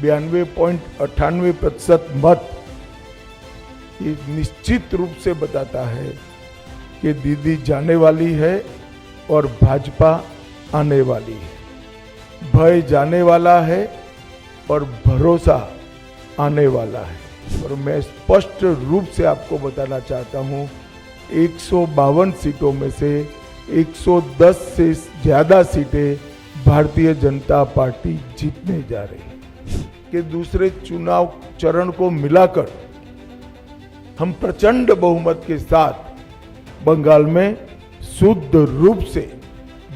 92.98% मत ये निश्चित रूप से बताता है कि दीदी जाने वाली है और भाजपा आने वाली है। भय जाने वाला है और भरोसा आने वाला है। और मैं स्पष्ट रूप से आपको बताना चाहता हूं, 152 सीटों में से 110 से ज्यादा सीटें भारतीय जनता पार्टी जीतने जा रही है। कि दूसरे चुनाव चरण को मिलाकर हम प्रचंड बहुमत के साथ बंगाल में शुद्ध रूप से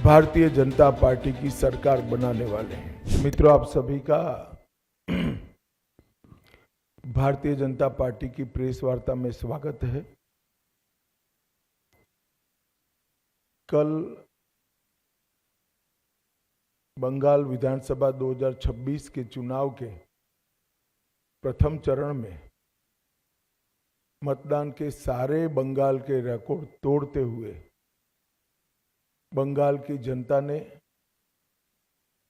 भारतीय जनता पार्टी की सरकार बनाने वाले हैं। मित्रों, आप सभी का भारतीय जनता पार्टी की प्रेस वार्ता में स्वागत है। कल बंगाल विधानसभा 2026 के चुनाव के प्रथम चरण में मतदान के सारे बंगाल के रिकॉर्ड तोड़ते हुए बंगाल की जनता ने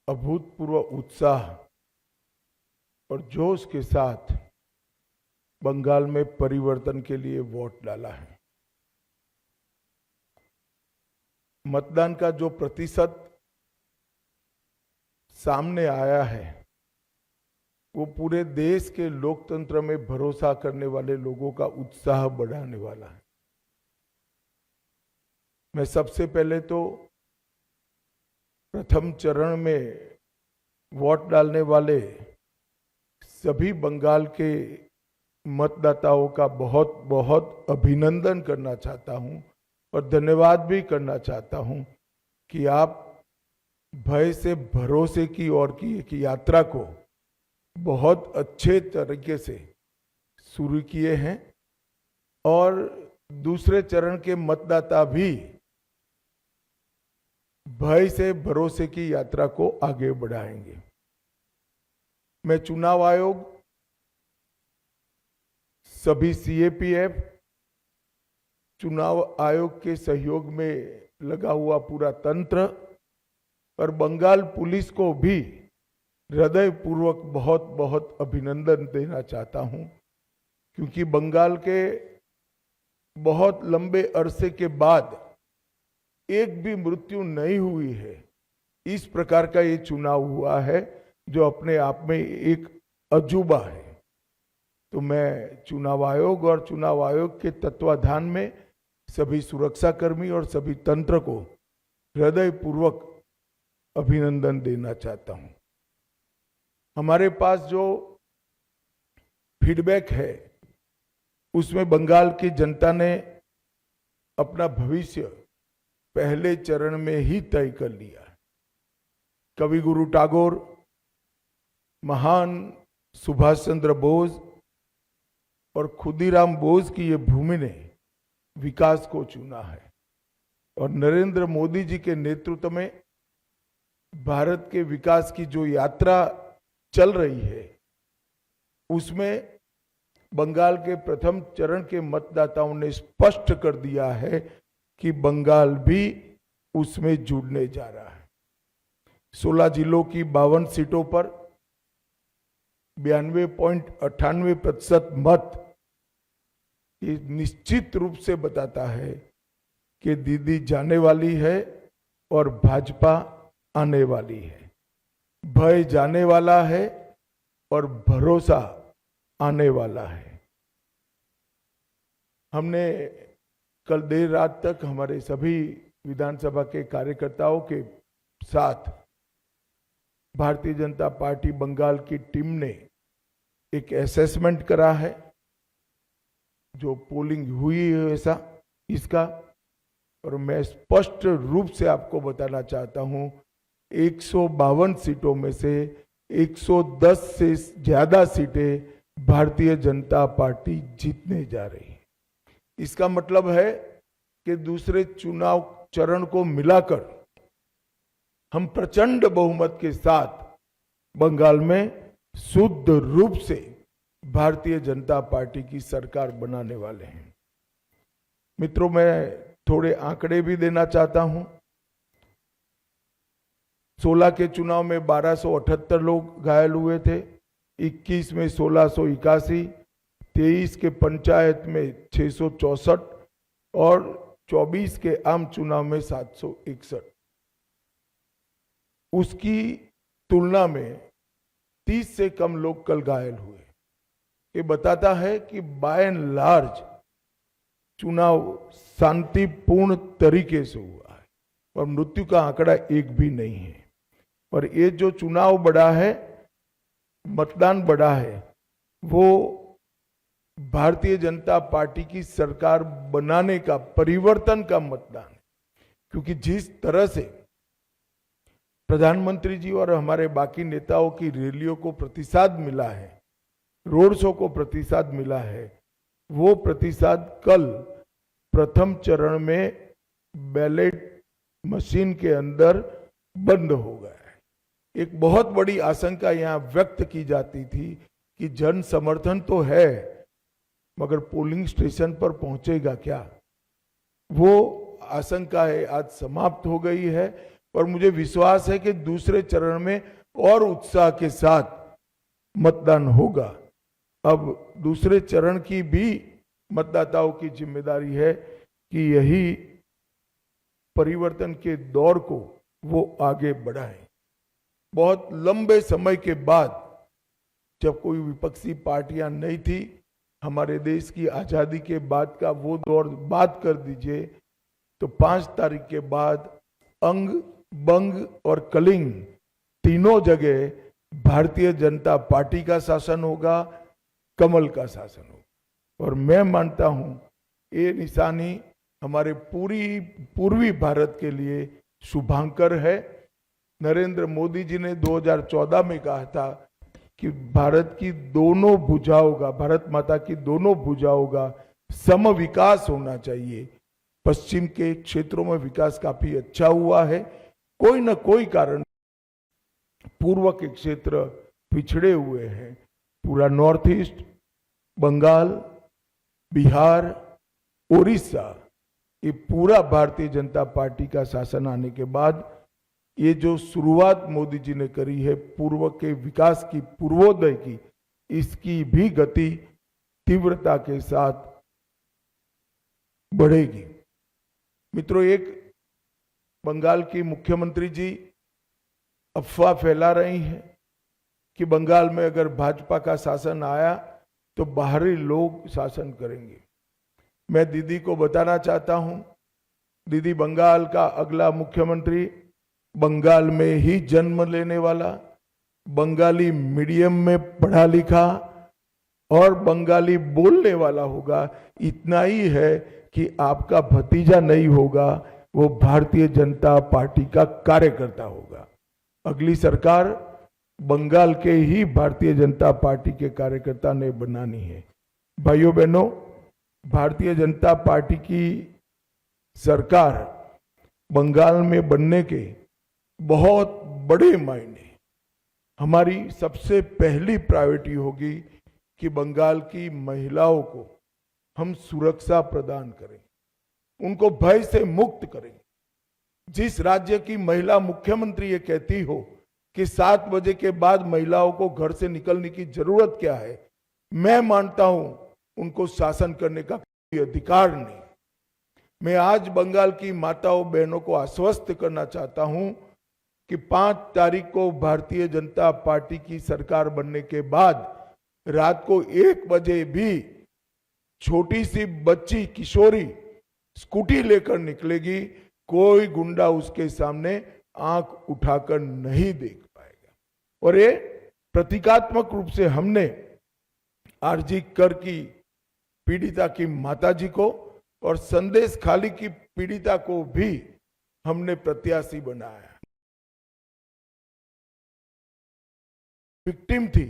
अभूतपूर्व उत्साह और जोश के साथ बंगाल में परिवर्तन के लिए वोट डाला है। मतदान का जो प्रतिशत सामने आया है वो पूरे देश के लोकतंत्र में भरोसा करने वाले लोगों का उत्साह बढ़ाने वाला है। मैं सबसे पहले तो प्रथम चरण में वोट डालने वाले सभी बंगाल के मतदाताओं का बहुत बहुत अभिनंदन करना चाहता हूं और धन्यवाद भी करना चाहता हूं कि आप भय से भरोसे की ओर की एक यात्रा को बहुत अच्छे तरीके से शुरू किए हैं और दूसरे चरण के मतदाता भी भय से भरोसे की यात्रा को आगे बढ़ाएंगे। मैं चुनाव आयोग, सभी सीएपीएफ, चुनाव आयोग के सहयोग में लगा हुआ पूरा तंत्र और बंगाल पुलिस को भी हृदय पूर्वक बहुत बहुत अभिनंदन देना चाहता हूं, क्योंकि बंगाल के बहुत लंबे अरसे के बाद एक भी मृत्यु नहीं हुई है। इस प्रकार का ये चुनाव हुआ है जो अपने आप में एक अजूबा है। तो मैं चुनाव आयोग और चुनाव आयोग के तत्वाधान में सभी सुरक्षाकर्मी और सभी तंत्र को हृदय पूर्वक अभिनंदन देना चाहता हूं। हमारे पास जो फीडबैक है उसमें बंगाल की जनता ने अपना भविष्य पहले चरण में ही तय कर लिया। कवि गुरु टैगोर, महान सुभाष चंद्र बोस और खुदीराम बोस की ये भूमि ने विकास को चुना है और नरेंद्र मोदी जी के नेतृत्व में भारत के विकास की जो यात्रा चल रही है उसमें बंगाल के प्रथम चरण के मतदाताओं ने स्पष्ट कर दिया है कि बंगाल भी उसमें जुड़ने जा रहा है। 16 जिलों की 52 सीटों पर 92.98% मत ये निश्चित रूप से बताता है कि दीदी जाने वाली है और भाजपा आने वाली है। भय जाने वाला है और भरोसा आने वाला है। हमने कल देर रात तक हमारे सभी विधानसभा के कार्यकर्ताओं के साथ भारतीय जनता पार्टी बंगाल की टीम ने एक असेसमेंट करा है, जो पोलिंग हुई है ऐसा इसका, और मैं स्पष्ट रूप से आपको बताना चाहता हूं 152 सीटों में से 110 से ज्यादा सीटें भारतीय जनता पार्टी जीतने जा रही है। इसका मतलब है कि दूसरे चुनाव चरण को मिलाकर हम प्रचंड बहुमत के साथ बंगाल में शुद्ध रूप से भारतीय जनता पार्टी की सरकार बनाने वाले हैं। मित्रों, मैं थोड़े आंकड़े भी देना चाहता हूं। 16 के चुनाव में 1278 लोग घायल हुए थे, 21 में 1681, 23 के पंचायत में 664 और 24 के आम चुनाव में 761। उसकी तुलना में 30 से कम लोग कल घायल हुए। ये बताता है कि बाय एंड लार्ज चुनाव शांतिपूर्ण तरीके से हुआ है और मृत्यु का आंकड़ा एक भी नहीं है। और ये जो चुनाव बढ़ा है, मतदान बढ़ा है, वो भारतीय जनता पार्टी की सरकार बनाने का, परिवर्तन का मतदान है। क्योंकि जिस तरह से प्रधानमंत्री जी और हमारे बाकी नेताओं की रैलियों को प्रतिसाद मिला है, रोड शो को प्रतिसाद मिला है, वो प्रतिसाद कल प्रथम चरण में बैलेट मशीन के अंदर बंद हो गया है। एक बहुत बड़ी आशंका यहां व्यक्त की जाती थी कि जन समर्थन तो है, मगर पोलिंग स्टेशन पर पहुंचेगा क्या? वो आशंका है आज समाप्त हो गई है और मुझे विश्वास है कि दूसरे चरण में और उत्साह के साथ मतदान होगा। अब दूसरे चरण की भी मतदाताओं की जिम्मेदारी है कि यही परिवर्तन के दौर को वो आगे बढ़ाएं। बहुत लंबे समय के बाद, जब कोई विपक्षी पार्टियां नहीं थी, हमारे देश की आजादी के बाद का वो दौर बात कर दीजिए, तो 5 तारीख के बाद अंग, बंग और कलिंग तीनों जगह भारतीय जनता पार्टी का शासन होगा, कमल का शासन होगा। और मैं मानता हूं ये निशानी हमारे पूर्वी भारत के लिए शुभांकर है। नरेंद्र मोदी जी ने 2014 में कहा था कि भारत की दोनों भुजाओं का, भारत माता की दोनों भुजाओं का सम विकास होना चाहिए। पश्चिम के क्षेत्रों में विकास काफी अच्छा हुआ है, कोई न कोई कारण पूर्व के क्षेत्र पिछड़े हुए हैं। पूरा नॉर्थ ईस्ट, बंगाल, बिहार, उड़ीसा, ये पूरा भारतीय जनता पार्टी का शासन आने के बाद ये जो शुरुआत मोदी जी ने करी है पूर्व के विकास की, पूर्वोदय की, इसकी भी गति तीव्रता के साथ बढ़ेगी। मित्रों, एक बंगाल की मुख्यमंत्री जी अफवाह फैला रही हैं कि बंगाल में अगर भाजपा का शासन आया तो बाहरी लोग शासन करेंगे। मैं दीदी को बताना चाहता हूं, दीदी बंगाल का अगला मुख्यमंत्री बंगाल में ही जन्म लेने वाला, बंगाली मीडियम में पढ़ा लिखा और बंगाली बोलने वाला होगा। इतना ही है कि आपका भतीजा नहीं होगा, वो भारतीय जनता पार्टी का कार्यकर्ता होगा। अगली सरकार बंगाल के ही भारतीय जनता पार्टी के कार्यकर्ता ने बनानी है। भाइयों बहनों, भारतीय जनता पार्टी की सरकार बंगाल में बनने के बहुत बड़े मायने, हमारी सबसे पहली प्रायोरिटी होगी कि बंगाल की महिलाओं को हम सुरक्षा प्रदान करें, उनको भय से मुक्त करें। जिस राज्य की महिला मुख्यमंत्री ये कहती हो कि 7 बजे के बाद महिलाओं को घर से निकलने की जरूरत क्या है, मैं मानता हूं उनको शासन करने का कोई अधिकार नहीं। मैं आज बंगाल की माताओं बहनों को आश्वस्त करना चाहता हूं कि 5 तारीख को भारतीय जनता पार्टी की सरकार बनने के बाद रात को 1 बजे भी छोटी सी बच्ची, किशोरी स्कूटी लेकर निकलेगी, कोई गुंडा उसके सामने आंख उठाकर नहीं देख पाएगा। और ये प्रतीकात्मक रूप से हमने आरजी कर की पीड़िता की माताजी को और संदेश खाली की पीड़िता को भी हमने प्रत्याशी बनाया। विक्टिम थी,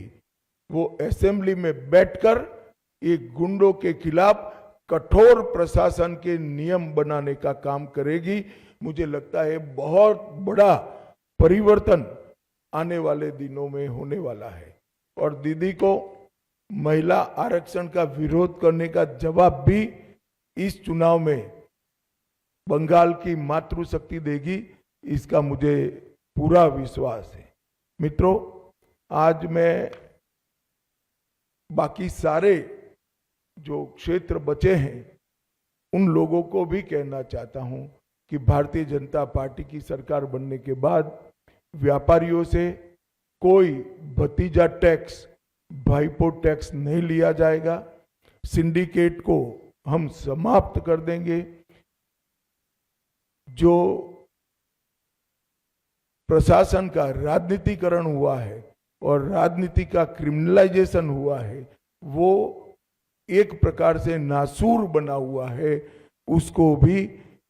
वो असेंबली में बैठकर एक गुंडों के खिलाफ कठोर प्रशासन के नियम बनाने का काम करेगी। मुझे लगता है बहुत बड़ा परिवर्तन आने वाले दिनों में होने वाला है। और दीदी को महिला आरक्षण का विरोध करने का जवाब भी इस चुनाव में बंगाल की मातृशक्ति देगी, इसका मुझे पूरा विश्वास है। मित्रों, आज मैं बाकी सारे जो क्षेत्र बचे हैं उन लोगों को भी कहना चाहता हूं कि भारतीय जनता पार्टी की सरकार बनने के बाद व्यापारियों से कोई भतीजा टैक्स, भाईपो टैक्स नहीं लिया जाएगा। सिंडिकेट को हम समाप्त कर देंगे। जो प्रशासन का राजनीतिकरण हुआ है और राजनीति का क्रिमिनलाइजेशन हुआ है, वो एक प्रकार से नासूर बना हुआ है, उसको भी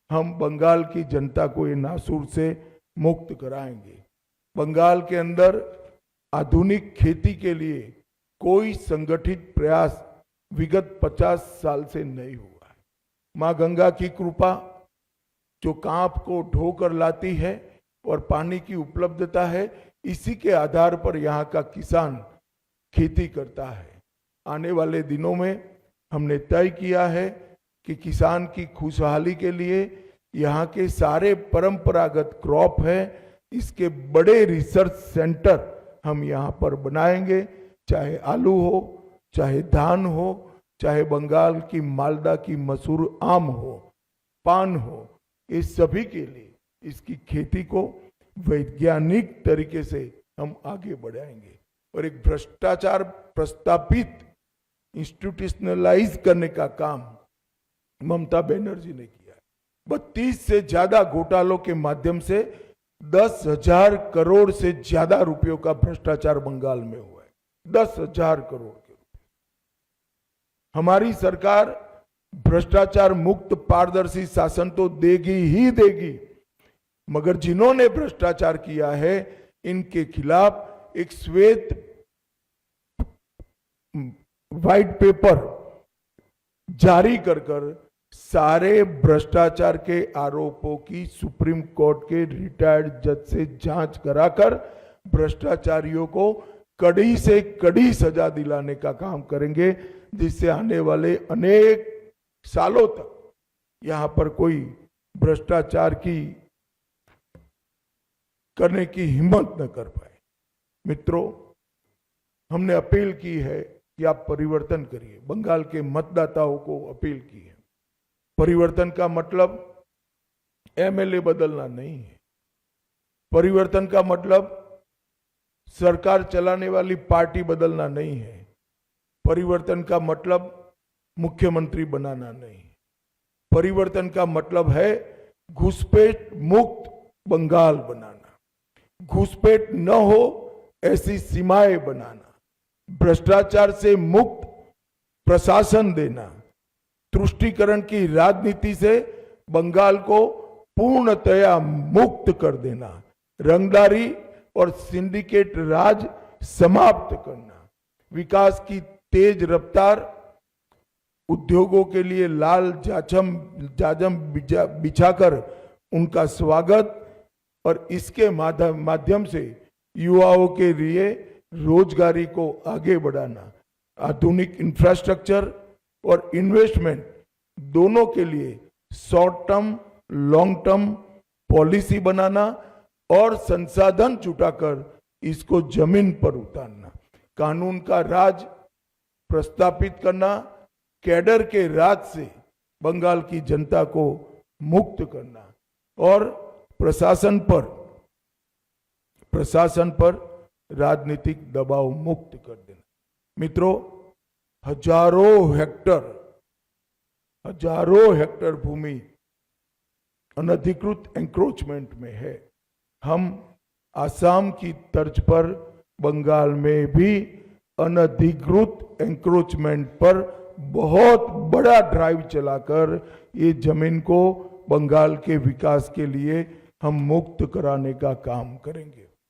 हम बंगाल की जनता को ये नासूर से मुक्त कराएंगे। बंगाल के अंदर आधुनिक खेती के लिए कोई संगठित प्रयास विगत 50 साल से नहीं हुआ है। मां गंगा की कृपा जो कांप को ढोकर लाती है और पानी की उपलब्धता है, इसी के आधार पर यहाँ का किसान खेती करता है। आने वाले दिनों में हमने तय किया है कि किसान की खुशहाली के लिए यहाँ के सारे परंपरागत क्रॉप है, इसके बड़े रिसर्च सेंटर हम यहाँ पर बनाएंगे। चाहे आलू हो, चाहे धान हो, चाहे बंगाल की मालदा की मसूर आम हो, पान हो, इस सभी के लिए इसकी खेती को वैज्ञानिक तरीके से हम आगे बढ़ाएंगे। और एक भ्रष्टाचार प्रस्तापित इंस्टीट्यूशनलाइज करने का काम ममता बनर्जी ने किया है। 32 से ज्यादा घोटालों के माध्यम से 10,000 करोड़ से ज्यादा रुपयों का भ्रष्टाचार बंगाल में हुआ है। 10,000 करोड़ के। हमारी सरकार भ्रष्टाचार मुक्त पारदर्शी शासन तो देगी ही देगी, मगर जिन्होंने भ्रष्टाचार किया है इनके खिलाफ एक श्वेत व्हाइट पेपर जारी कर सारे भ्रष्टाचार के आरोपों की सुप्रीम कोर्ट के रिटायर्ड जज से जांच कराकर भ्रष्टाचारियों को कड़ी से कड़ी सजा दिलाने का काम करेंगे, जिससे आने वाले अनेक सालों तक यहां पर कोई भ्रष्टाचार की करने की हिम्मत न कर पाए। मित्रों, हमने अपील की है कि आप परिवर्तन करिए। बंगाल के मतदाताओं को अपील की है। परिवर्तन का मतलब एमएलए बदलना नहीं है। परिवर्तन का मतलब सरकार चलाने वाली पार्टी बदलना नहीं है। परिवर्तन का मतलब मुख्यमंत्री बनाना नहीं। परिवर्तन का मतलब है घुसपैठ मुक्त बंगाल बनाना, घुसपैठ न हो ऐसी सीमाएं बनाना, भ्रष्टाचार से मुक्त प्रशासन देना, तुष्टीकरण की राजनीति से बंगाल को पूर्णतया मुक्त कर देना, रंगदारी और सिंडिकेट राज समाप्त करना, विकास की तेज रफ्तार, उद्योगों के लिए लाल जाजम बिछाकर उनका स्वागत और इसके माध्यम से युवाओं के लिए रोजगारी को आगे बढ़ाना, आधुनिक इंफ्रास्ट्रक्चर और इन्वेस्टमेंट दोनों के लिए short term long term policy बनाना और संसाधन जुटाकर इसको जमीन पर उतारना, कानून का राज प्रस्तापित करना, कैडर के राज से बंगाल की जनता को मुक्त करना और प्रशासन पर राजनीतिक दबाव मुक्त कर देना। मित्रों, हजारों हेक्टर भूमि अनधिकृत एंक्रोचमेंट में है। हम आसाम की तर्ज पर बंगाल में भी अनधिकृत एंक्रोचमेंट पर बहुत बड़ा ड्राइव चलाकर ये जमीन को बंगाल के विकास के लिए हम मुक्त कराने का काम करेंगे।